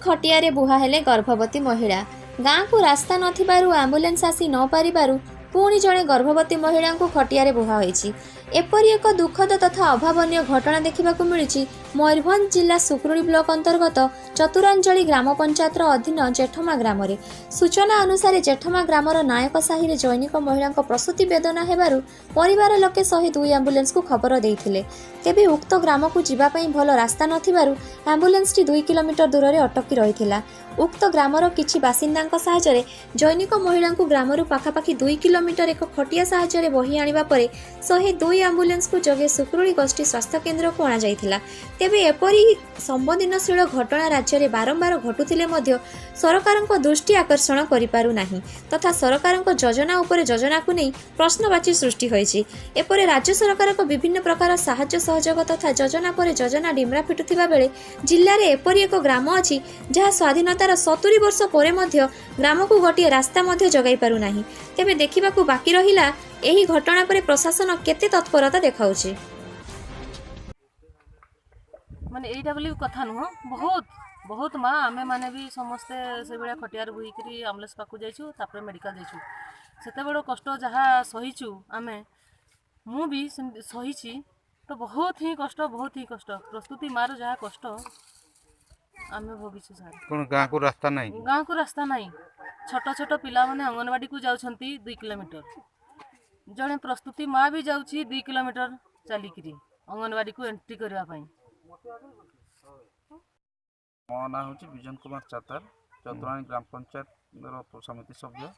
खटियारे बुहा हेले गर्भवती महिला गाँ को रास्ता नथिबारु आम्बुलेंस आसी न पारिबारु पुणी जड़े गर्भवती महिला को खटियारे बुहा होईछि। एपरि एक दुखद तथा अभावनीय घटना देखा मिली मयूरभंज जिला सुक्रुड़ी ब्लॉक अंतर्गत चतुरांजलि ग्राम पंचायत अधीन जेठमा ग्राम में। सूचना अनुसार जेठमा ग्रामर नायक साहि जैनिक महिला प्रसूति वेदना हेबारु परिवार लोके 102 आम्बुलेंस को खबर देइथिले। तेबे उक्त ग्राम को जीवापाई भल रास्ता नथिबारु आम्बुलेंस 2 किलोमीटर दूर में अटकी रहिथिला। उक्त ग्रामर किछि बासिंदांक साहाय्य जैनिक महिला को ग्रामरु पाखापाखि 2 किलोमीटर एक खटिया साहाय्य बही आनिबा परे 102 आम्बुलेंस को जगे सुक्रुड़ी गोष्ठी स्वास्थ्य केन्द्र को अणा जाइथिला। तेबे एपरि संवेदनशील घटना राज्य में बारंबार घटुथिले मध्य सरकारक दृष्टि आकर्षण करि पारु नाही तथा सरकारक योजना उपर योजना को नहीं प्रश्नवाची सृष्टि होइछि। एपरे राज्य सरकारक विभिन्न प्रकार साहाय्य सहयोग तथा योजना पर योजना डिमरा फिटुथिबा बेले जिल्ला रे एपरि एक ग्राम अछि जहाँ स्वाधीनतार 70 वर्ष परे मध्य ग्राम को गोटे रास्ता मध्य जगाई पारु नाही। तेबे देखिबाकू बाकी रहिला एही घटना पर प्रशासन केते तत्परता देखाउछि। माने एइटा बोली कथा नुह बहुत बहुत माँ आमे माने भी समस्ते से बेला खटियार बुहीकरी एम्बुलेंस पाकू जाइछु तापर मेडिकल जाइछु सेते बड़ो कष्ट जहाँ सहीछु आमे मु भी सहीछि तो बहुत ही कष्ट प्रस्तुति मार जहाँ कष्ट आमे भोगिछु सर। कोन गाँ को रास्ता नहीं छोट छोट पिला माने अंगनवाड़ी को जाउछंती 2 किलोमीटर जड़े प्रस्तुति माँ भी जाउछि 2 किलोमीटर चलिकी अंगनवाड़ी को एंट्री करबा पई। मो ना हूँ विजन कुमार चातार चतुराणी ग्राम पंचायत समिति सभ्य।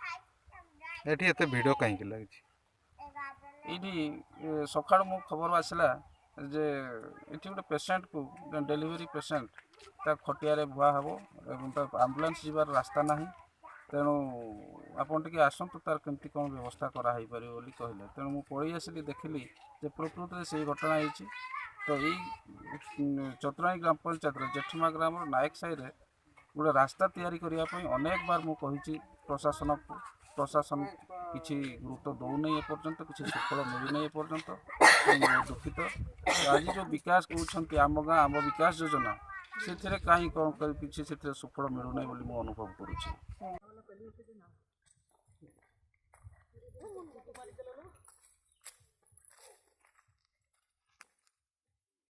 एठी एते भिडियो कहीं लगी ये सकाळ मो खबर आसला जे एठी गोटे पेसेंट को डेलीवरी पेसेंट ता खटियारे बुआ हम और आम्बुलेंस जीवार रास्ता ना तेणु आपन टिके आसतु तार केमती कौन व्यवस्था कराई पारे बोली कहले तेणु मु पळी आसिली देखिली जे प्रकृत में से घटना होती। तो यही चतुराणी ग्राम पंचायत जेठमा ग्राम नायक साहि गोटे रास्ता तैयारी करने अनेक बार मु कही प्रशासन किसी गुरुत्व दौना एपर्यंत किसी सुफल मिलना एपर्यंत दुखित। आज जो विकास कहते आम गाँ आम विकास योजना से कहीं कौन किसी सुफल मिलूना बोली मु अनुभव करुँच।